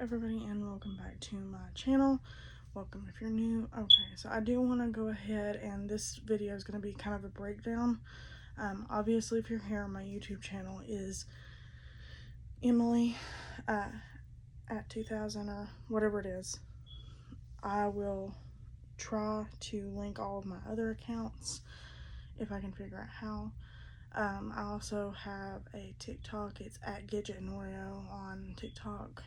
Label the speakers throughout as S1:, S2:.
S1: everybody, and welcome back to my channel. Welcome if you're new. Okay, so I do want to go ahead, and this video is going to be kind of a breakdown. Obviously, if you're here, my YouTube channel is Emily at 2000 or whatever it is. I will try to link all of my other accounts if I can figure out how. I also have a TikTok. It's at Gidget and Oreo on TikTok.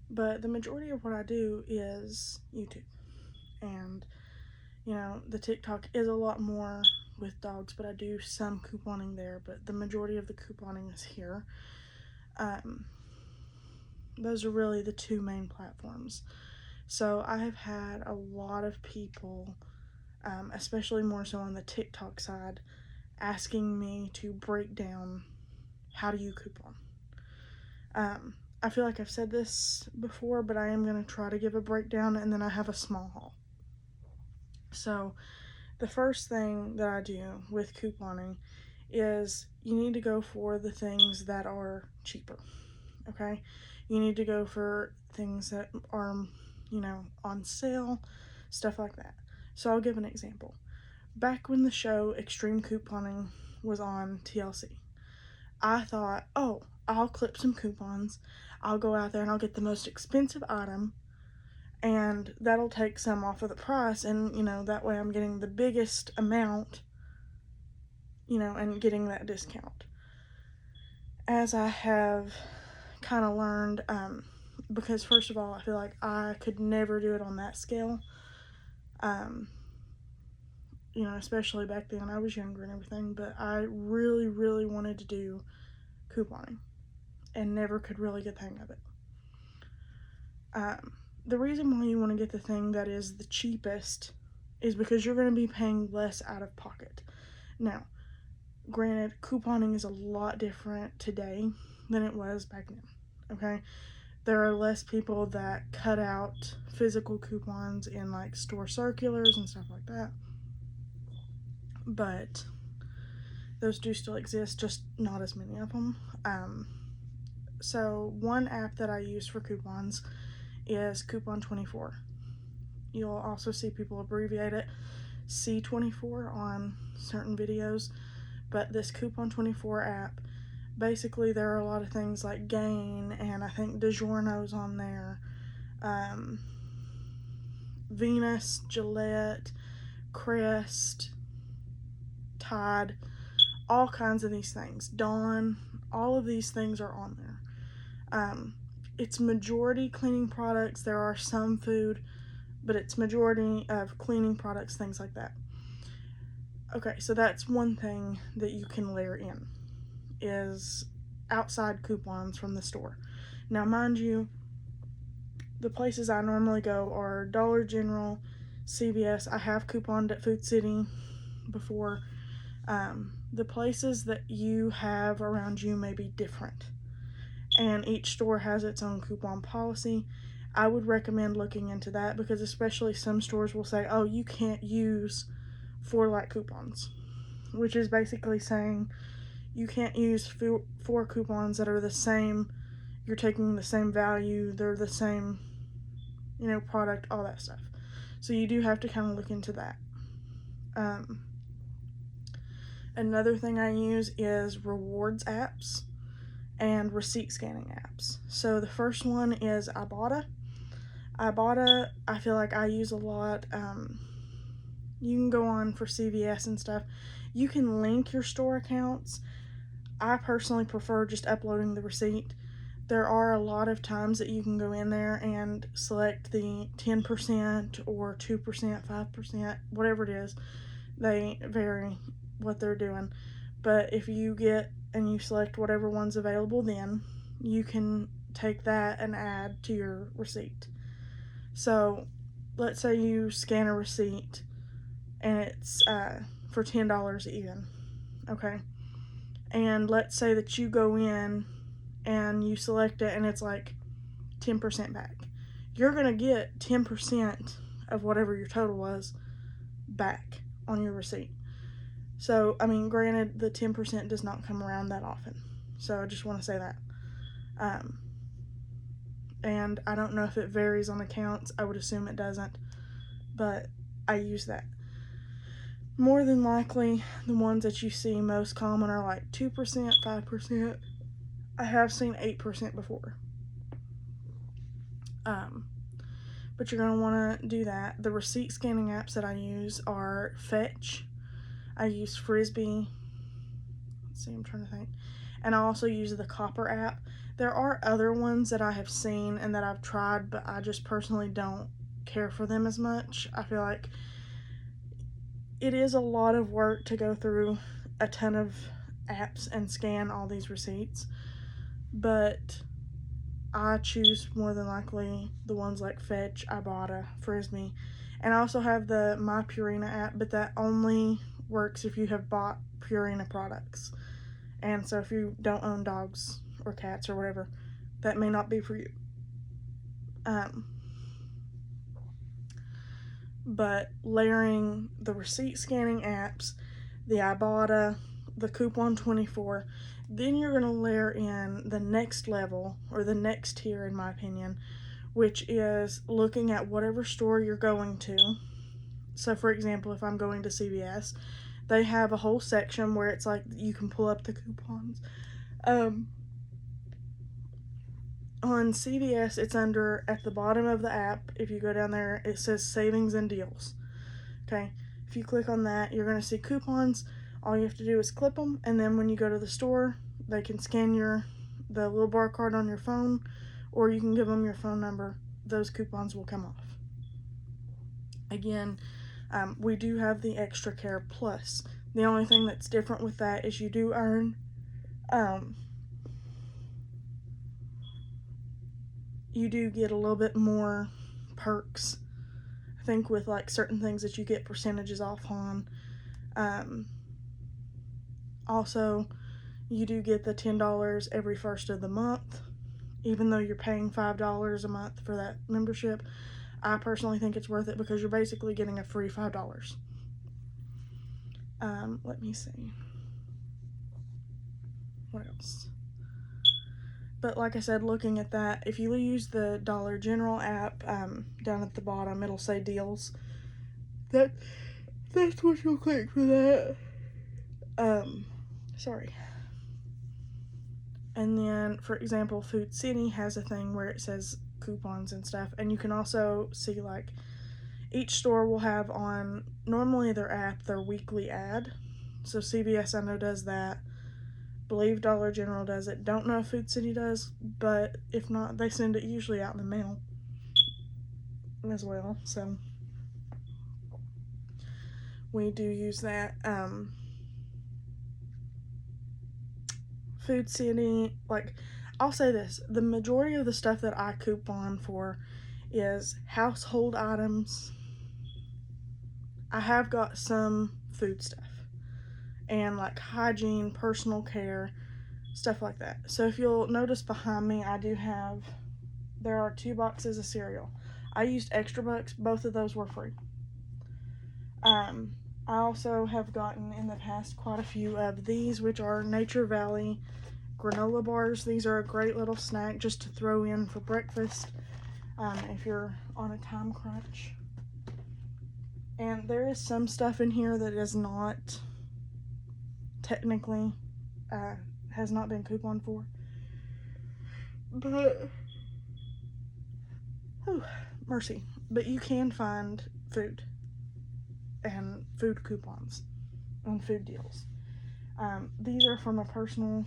S1: But the majority of what I do is YouTube. And, you know, the TikTok is a lot more with dogs, but I do some couponing there. But the majority of the couponing is here. Those are really the two main platforms. So I have had a lot of people, especially more so on the TikTok side, asking me to break down how do you coupon. I feel like I've said this before, but I am going to try to give a breakdown, and then I have a small haul. So the first thing that I do with couponing is you need to go for the things that are cheaper, okay? You need to go for things that are, you know, on sale, stuff like that. So I'll give an example. Back when the show Extreme Couponing was on TLC, I thought, oh, I'll clip some coupons, I'll go out there and I'll get the most expensive item, and that'll take some off of the price, and, you know, that way I'm getting the biggest amount, you know, and getting that discount. As I have kind of learned, because first of all, I feel like I could never do it on that scale, you know, especially back then. I was younger and everything, but I really, really wanted to do couponing and never could really get the hang of it. The reason why you want to get the thing that is the cheapest is because you're going to be paying less out of pocket. Now, granted, couponing is a lot different today than it was back then, okay? There are less people that cut out physical coupons in, like, store circulars and stuff like that. But those do still exist, just not as many of them. So one app that I use for coupons is Coupon24. You'll also see people abbreviate it C24 on certain videos, but this Coupon24 app, basically there are a lot of things like Gain, and I think DiGiorno's on there, Venus, Gillette, Crest, Tide, all kinds of these things, Dawn, all of these things are on there. It's majority cleaning products. There are some food, but it's majority of cleaning products, things like that. Okay, so that's one thing that you can layer in, is outside coupons from the store. Now, mind you, the places I normally go are Dollar General, CVS. I have couponed at Food City before. The places that you have around you may be different, and each store has its own coupon policy. I would recommend looking into that, because especially some stores will say, oh, you can't use 4 coupons, which is basically saying you can't use 4 coupons that are the same, you're taking the same value, they're the same, you know, product, all that stuff. So you do have to kind of look into that. Another thing I use is rewards apps and receipt scanning apps. So the first one is Ibotta. Ibotta, I feel like I use a lot. You can go on for CVS and stuff. You can link your store accounts. I personally prefer just uploading the receipt. There are a lot of times that you can go in there and select the 10% or 2%, 5%, whatever it is. They vary what they're doing. But if you get and you select whatever one's available, then you can take that and add to your receipt. So let's say you scan a receipt and it's for $10 even, okay? And let's say that you go in and you select it and it's like 10% back. You're going to get 10% of whatever your total was back on your receipt. So, I mean, granted, the 10% does not come around that often. So I just want to say that. and I don't know if it varies on accounts. I would assume it doesn't, but I use that. More than likely, the ones that you see most common are like 2%, 5%. I have seen 8% before. But you're going to want to do that. The receipt scanning apps that I use are Fetch. I use Frisbee. Let's see, I'm trying to think. And I also use the Copper app. There are other ones that I have seen and that I've tried, but I just personally don't care for them as much. I feel like it is a lot of work to go through a ton of apps and scan all these receipts, but I choose more than likely the ones like Fetch, Ibotta, Frisbee, and I also have the My Purina app, but that only works if you have bought Purina products. And so if you don't own dogs or cats or whatever, that may not be for you. But layering the receipt scanning apps, the Ibotta, the Coupon 24, then you're going to layer in the next level, or the next tier in my opinion, which is looking at whatever store you're going to. So for example, if I'm going to CVS, they have a whole section where it's like you can pull up the coupons. On CVS, it's under, at the bottom of the app, if you go down there, it says savings and deals. Okay, if you click on that, you're going to see coupons. All you have to do is clip them, and then when you go to the store, they can scan the little barcode on your phone, or you can give them your phone number. Those coupons will come off. Again, we do have the Extra Care Plus. The only thing that's different with that is you do earn you do get a little bit more perks. I think with like certain things that you get percentages off on. Also, you do get the $10 every first of the month, even though you're paying $5 a month for that membership. I personally think it's worth it because you're basically getting a free $5. Let me see. What else? But like I said, looking at that, if you use the Dollar General app, down at the bottom, it'll say deals. That's what you'll click for that. Sorry. And then, for example, Food City has a thing where it says coupons and stuff, and you can also see like each store will have on normally their app their weekly ad. So CVS I know does that. Believe Dollar General does it. Don't know if Food City does, but if not, they send it usually out in the mail as well. So we do use that. Food City, like, I'll say this, the majority of the stuff that I coupon for is household items. I have got some food stuff and like hygiene, personal care, stuff like that. So if you'll notice behind me, there are 2 boxes of cereal. I used Extra Bucks, both of those were free. I also have gotten in the past quite a few of these, which are Nature Valley granola bars. These are a great little snack just to throw in for breakfast if you're on a time crunch. And there is some stuff in here that is not technically has not been couponed for, but mercy, but you can find food and food coupons and food deals. These are from a personal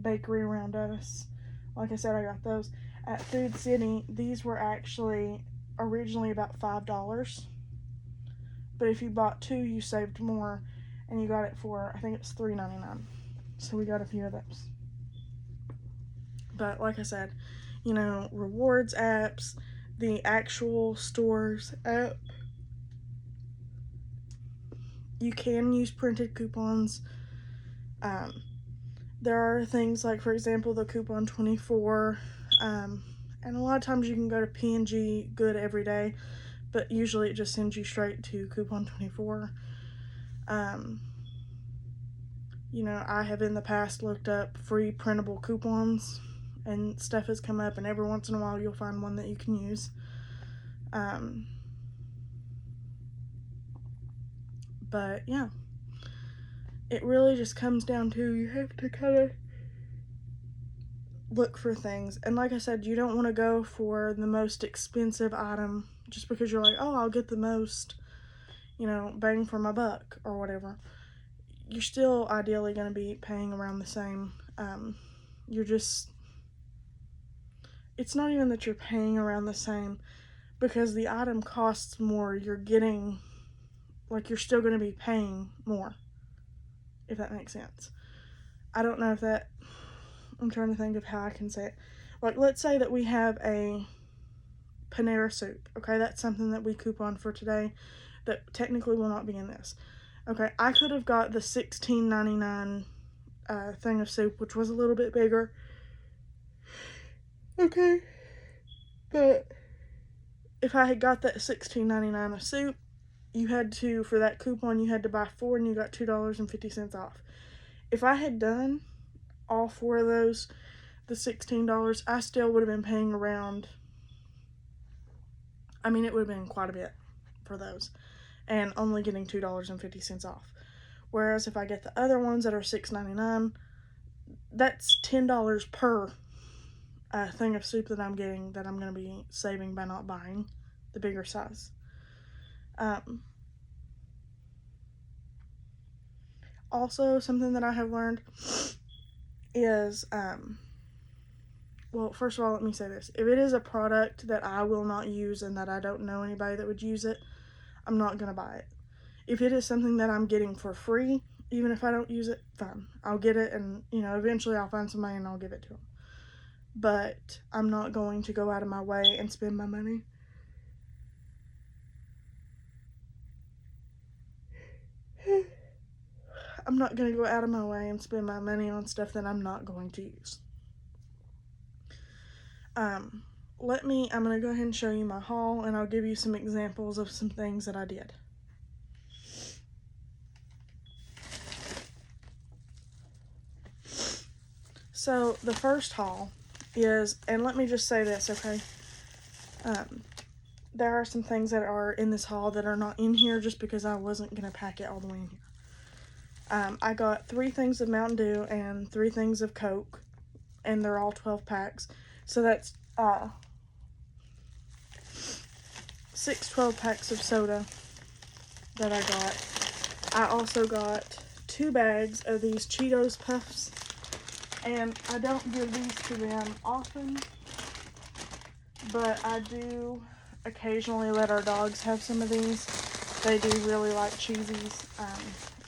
S1: bakery around us. Like I said, I got those at Food City. These were actually originally about $5, but if you bought 2 you saved more, and you got it for, I think it's $3.99. So we got a few of those. But like I said, rewards apps, the actual stores app, you can use printed coupons. There are things like, for example, the Coupon 24, and a lot of times you can go to P&G Good every day, but usually it just sends you straight to Coupon 24. I have in the past looked up free printable coupons and stuff has come up, and every once in a while you'll find one that you can use. But yeah, it really just comes down to, you have to kind of look for things. And like I said, you don't want to go for the most expensive item just because you're like, oh, I'll get the most, bang for my buck or whatever. You're still ideally going to be paying around the same. It's not even that you're paying around the same, because the item costs more. You're still going to be paying more, if that makes sense. I don't know if I'm trying to think of how I can say it. Like, let's say that we have a Panera soup. Okay, that's something that we coupon for today that technically will not be in this. Okay, I could have got the $16.99 thing of soup, which was a little bit bigger. Okay, but if I had got that $16.99 of soup, for that coupon, you had to buy 4 and you got $2.50 off. If I had done all 4 of those, the $16, I still would have been paying around, it would have been quite a bit for those, and only getting $2.50 off. Whereas if I get the other ones that are $6.99, that's $10 per thing of soup that I'm getting, that I'm going to be saving by not buying the bigger size. Also, something that I have learned is, well, first of all, let me say this. If it is a product that I will not use and that I don't know anybody that would use it, I'm not going to buy it. If it is something that I'm getting for free, even if I don't use it, fine. I'll get it, and, eventually I'll find somebody and I'll give it to them. But I'm not going to go out of my way and spend my money. I'm not going to go out of my way and spend my money on stuff that I'm not going to use. I'm going to go ahead and show you my haul, and I'll give you some examples of some things that I did. So, the first haul is, and let me just say this, okay? There are some things that are in this haul that are not in here just because I wasn't going to pack it all the way in here. I got 3 things of Mountain Dew and 3 things of Coke, and they're all 12 packs. So that's 6 12 packs of soda that I got. I also got 2 bags of these Cheetos Puffs, and I don't give these to them often, but I do occasionally let our dogs have some of these. They do really like cheesies,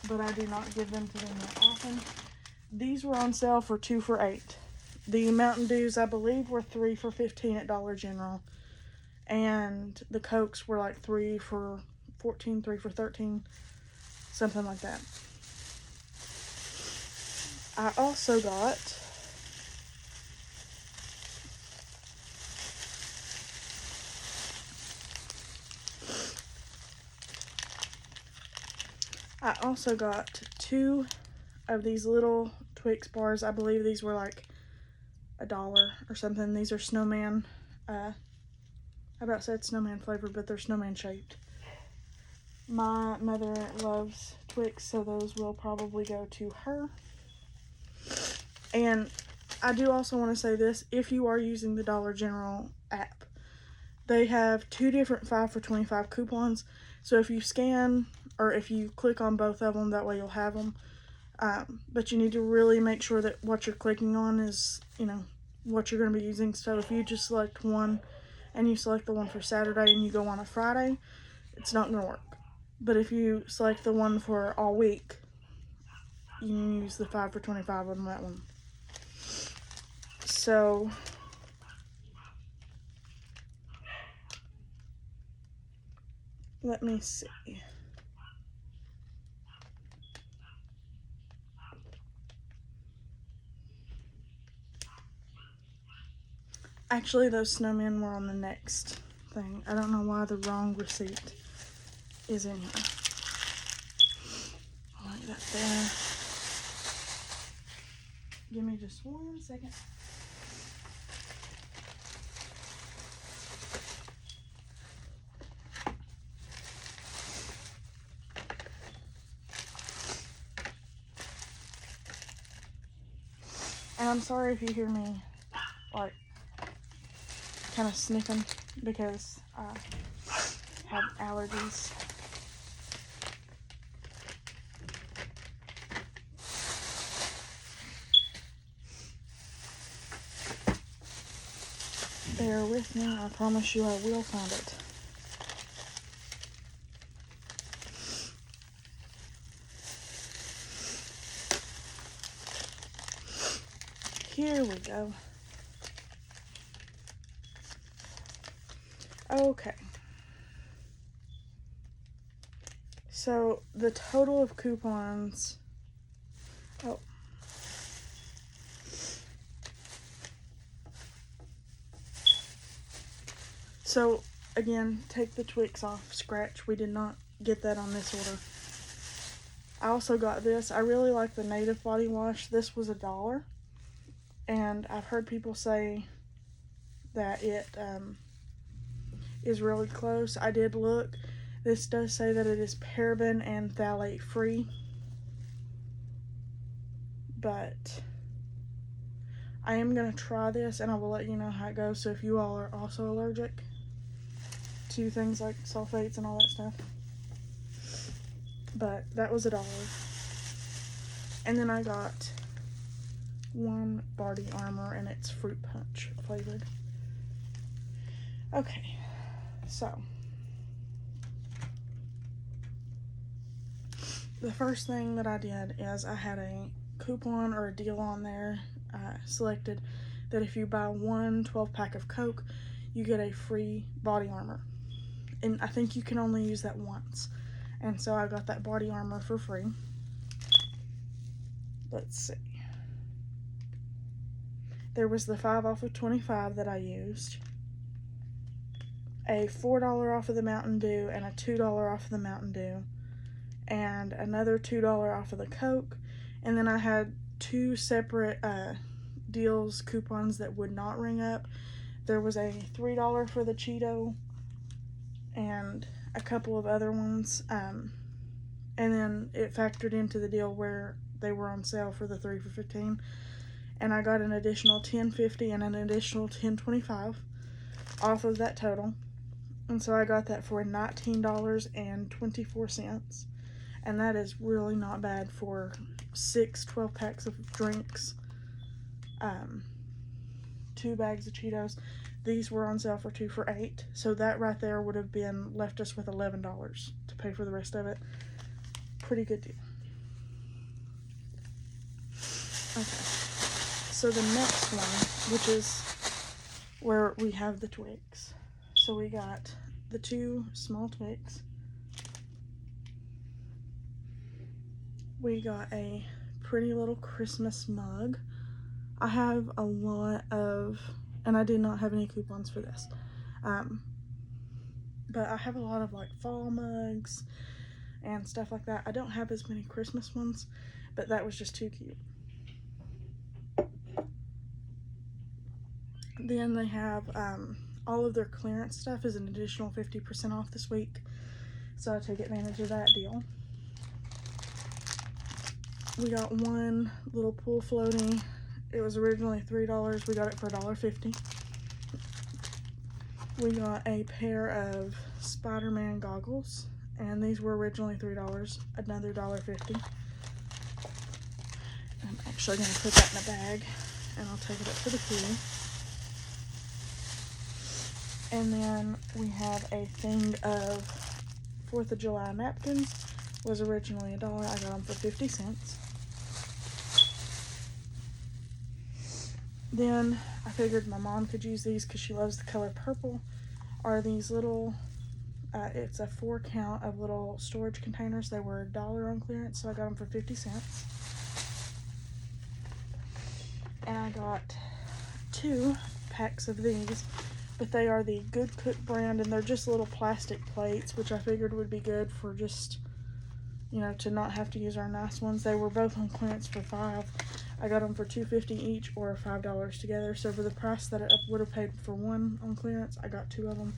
S1: but I do not give them to them that often. These were on sale for 2 for $8. The Mountain Dews, I believe, were 3 for $15 at Dollar General. And the Cokes were like 3 for $14, 3 for $13, something like that. I also got two of these little Twix bars. I believe these were like $1 or something. These are snowman, I about said snowman flavored, but they're snowman shaped. My mother loves Twix, so those will probably go to her. And I do also want to say this, if you are using the Dollar General app, they have 2 different 5 for $25 coupons. So if you scan, or if you click on both of them, that way you'll have them. But you need to really make sure that what you're clicking on is, what you're going to be using. So if you just select one and you select the one for Saturday and you go on a Friday, it's not going to work. But if you select the one for all week, you can use the 5 for $25 on that one. So let me see. Actually, those snowmen were on the next thing. I don't know why the wrong receipt is in here. I'll lay that there. Give me just 1 second. I'm sorry if you hear me, like, kind of sniffing because I have allergies. Bear with me, I promise you I will find it. Here we go. Okay. So the total of coupons. Oh. So again, take the Twix off. Scratch. We did not get that on this order. I also got this. I really like the Native body wash. This was $1. And I've heard people say that it is really close. I did look. This does say that it is paraben and phthalate free. But I am going to try this and I will let you know how it goes. So if you all are also allergic to things like sulfates and all that stuff. But that was $1. And then I got one body armor and it's fruit punch flavored. Okay, so the first thing that I did is I had a coupon or a deal on there. I selected that if you buy one 12-pack of Coke, you get a free body armor. And I think you can only use that once. And so I got that body armor for free. Let's see. There was the 5 off of 25 that I used. A $4 off of the Mountain Dew and a $2 off of the Mountain Dew. And another $2 off of the Coke. And then I had 2 separate deals, coupons that would not ring up. There was a $3 for the Cheeto and a couple of other ones. And then it factored into the deal where they were on sale for the 3 for $15. And I got an additional $10.50 and an additional $10.25 off of that total. And so I got that for $19.24. And that is really not bad for 6 12-packs of drinks, 2 bags of Cheetos. These were on sale for 2 for $8. So that right there would have left us with $11 to pay for the rest of it. Pretty good deal. Okay. So the next one, which is where we have the Twix. So we got the 2 small Twix. We got a pretty little Christmas mug. I have a lot of, and I did not have any coupons for this, but I have a lot of like fall mugs and stuff like that. I don't have as many Christmas ones, but that was just too cute. Then they have all of their clearance stuff is an additional 50% off this week, so I took advantage of that deal. We got one little pool floaty. It was originally $3. We got it for $1.50. We got a pair of Spider-Man goggles, and these were originally $3, another $1.50. I'm actually going to put that in a bag, and I'll take it up to the pool. And then we have a thing of 4th of July napkins. Was originally $1. I got them for 50 cents. Then I figured my mom could use these because she loves the color purple. Are these little, it's a 4 count of little storage containers. They were $1 on clearance, so I got them for 50 cents. And I got 2 packs of these, but they are the Good Cook brand, and they're just little plastic plates, which I figured would be good for just, you know, to not have to use our nice ones. They were both on clearance for $5. I got them for $2.50 each, or $5 together. So for the price that I would have paid for one on clearance, I got 2 of them.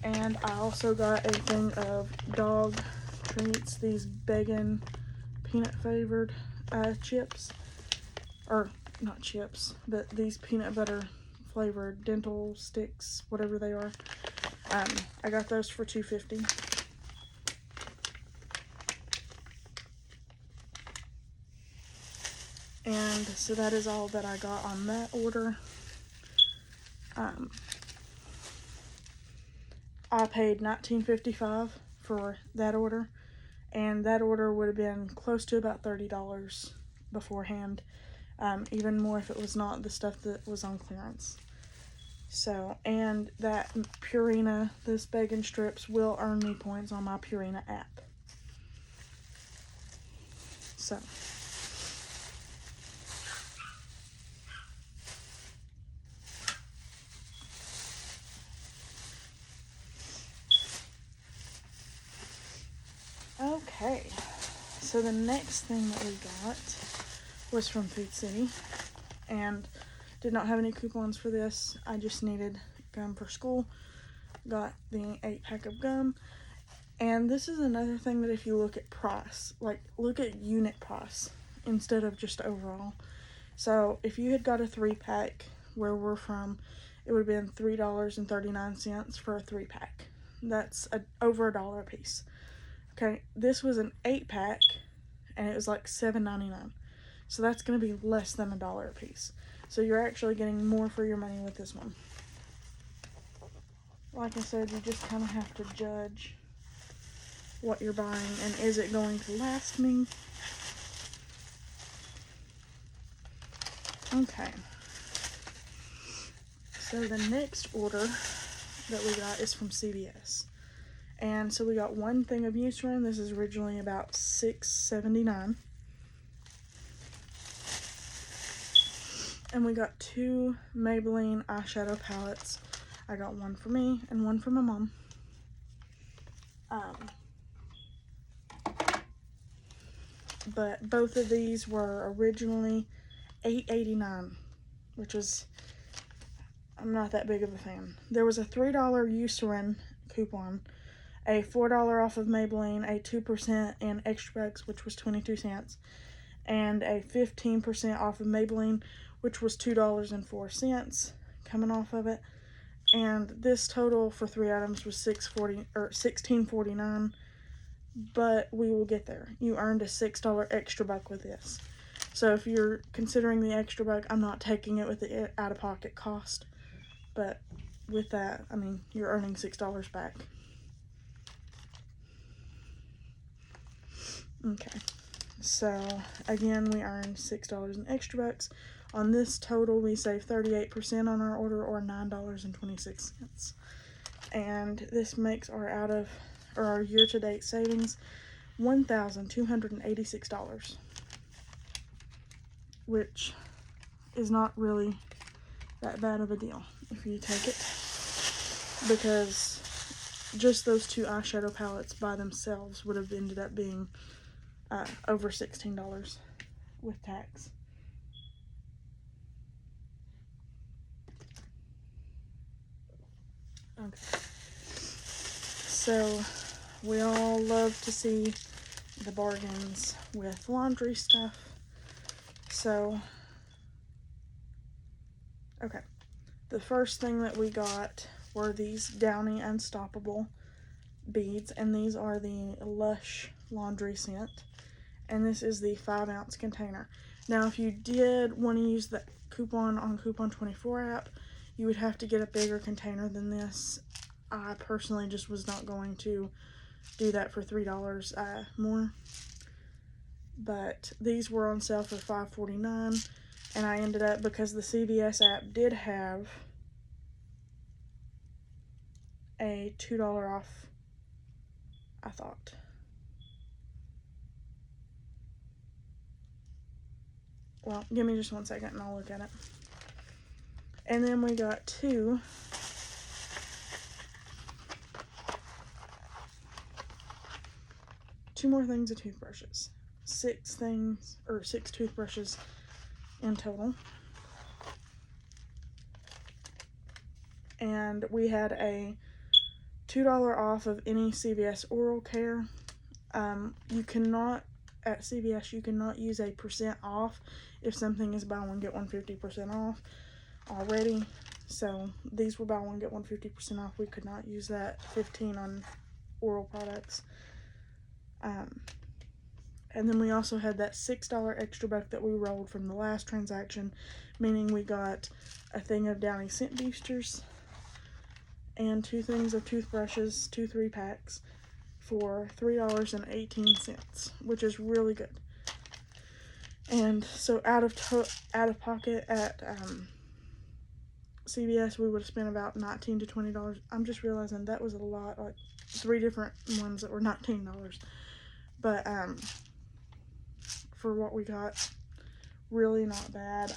S1: And I also got a thing of dog treats. These Beggin peanut flavored chips, or not chips, but these peanut butter flavored dental sticks, whatever they are. I got those for $2.50. And so that is all that I got on that order. I paid $19.55 for that order, and that order would have been close to about $30 beforehand, even more if it was not the stuff that was on clearance. So, and that Purina, those bacon strips, will earn me points on my Purina app. So, okay. So the next thing that we got was from Food City, and did not have any coupons for this. I just needed gum for school. Got the 8-pack of gum. And this is another thing that if you look at price, like look at unit price instead of just overall. So if you had got a 3-pack where we're from, it would have been $3.39 for a 3-pack. That's over $1 a piece. Okay, this was an 8-pack and it was like $7.99. So that's going to be less than $1 a piece. So you're actually getting more for your money with this one. Like I said, you just kind of have to judge what you're buying and is it going to last me. Okay. So the next order that we got is from CVS. And so we got one thing of Eucerin. This is originally about $6.79. And we got 2 Maybelline eyeshadow palettes. I got one for me and one for my mom. But both of these were originally $8.89, which is, I'm not that big of a fan. There was a $3 Eucerin coupon, a $4 off of Maybelline, a 2% in extra bucks, which was 22 cents, and a 15% off of Maybelline, which was $2.04 coming off of it. And this total for 3 items was $16.49. But we will get there. You earned a $6 extra buck with this. So if you're considering the extra buck, I'm not taking it with the out-of-pocket cost. But with that, I mean, you're earning $6 back. Okay. So, again, we earned $6 in extra bucks. On this total, we save 38% on our order, or $9.26. And this makes our our year-to-date savings $1,286, which is not really that bad of a deal if you take it, because just those 2 eyeshadow palettes by themselves would have ended up being over $16 with tax. Okay. So we all love to see the bargains with laundry stuff. So, okay. The first thing that we got were these Downy Unstoppable beads, and these are the Lush laundry scent. And this is the 5-ounce container. Now, if you did want to use the coupon on Coupon24 app, you would have to get a bigger container than this. I personally just was not going to do that for $3 more. But these were on sale for $5.49, and I ended up, because the CVS app did have a $2 off, I thought. Well, give me just 1 second and I'll look at it. And then we got 2 more things of toothbrushes. 6 toothbrushes in total. And we had a $2 off of any CVS oral care. You cannot at CVS, you cannot use a percent off if something is buy one get one 50% off already. So these were buy one get one 50% off. We could not use that 15 on oral products. And then we also had that $6 extra buck that we rolled from the last transaction, meaning we got a thing of Downy scent boosters and 2 things of toothbrushes, 2 3-packs for $3.18, which is really good. And so out of pocket at CVS, we would have spent about $19 to $20. I'm just realizing that was a lot, like 3 different ones that were $19. But for what we got, really not bad.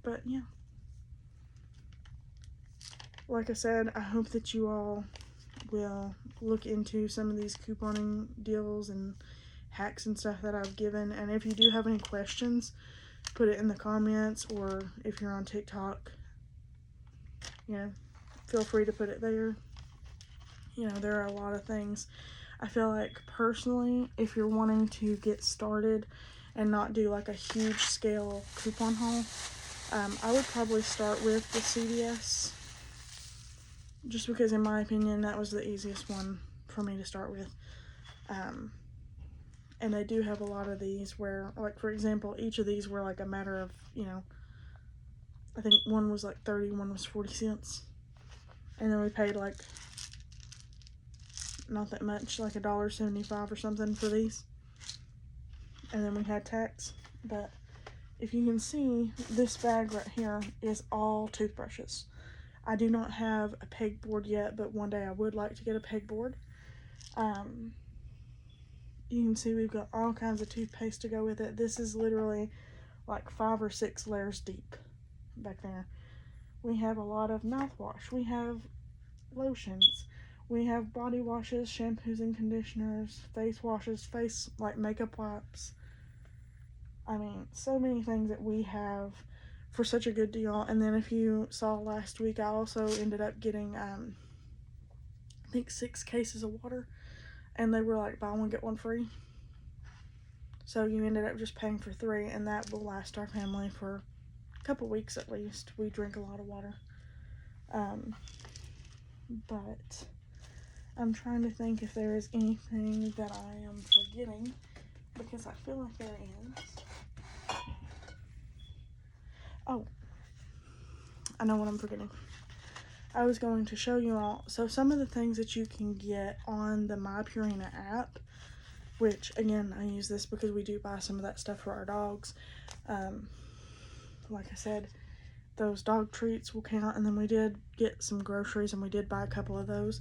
S1: But yeah, like I said, I hope that you all will look into some of these couponing deals and hacks and stuff that I've given. And if you do have any questions, put it in the comments, or if you're on TikTok, you know, feel free to put it there. You know, there are a lot of things. I feel like personally, if you're wanting to get started and not do like a huge scale coupon haul, I would probably start with the CVS, just because in my opinion that was the easiest one for me to start with. And they do have a lot of these where, like, for example, each of these were like a matter of, you know, I think one was like 30, one was 40 cents, and then we paid like not that much, like $1.75 or something for these, and then we had tax. But if you can see, this bag right here is all toothbrushes. I do not have a pegboard yet, but one day I would like to get a pegboard. You can see we've got all kinds of toothpaste to go with it. This is literally like 5 or 6 layers deep back there. We have a lot of mouthwash. We have lotions. We have body washes, shampoos and conditioners, face washes, face like makeup wipes. I mean, so many things that we have for such a good deal. And then if you saw last week, I also ended up getting I think 6 cases of water, and they were like buy one get one free. So you ended up just paying for 3, and that will last our family for a couple weeks at least. We drink a lot of water. But I'm trying to think if there is anything that I am forgetting, because I feel like there is. Oh, I know what I'm forgetting. I was going to show you all, so some of the things that you can get on the My Purina app, which again, I use this because we do buy some of that stuff for our dogs. Like I said, those dog treats will count, and then we did get some groceries and we did buy a couple of those,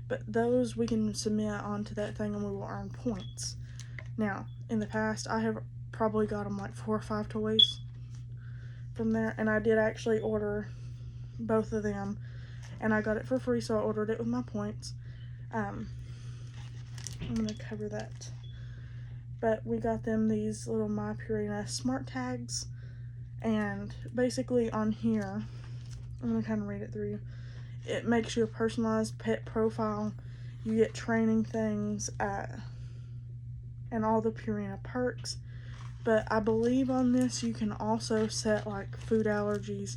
S1: but those we can submit onto that thing and we will earn points. Now, in the past, I have probably got them like 4 or 5 toys from there, and I did actually order both of them, and I got it for free, so I ordered it with my points. I'm gonna cover that, but we got them these little My Purina smart tags, and basically on here, I'm gonna kind of read it through you. It makes you a personalized pet profile. You get training things, and all the Purina perks. But I believe on this you can also set like food allergies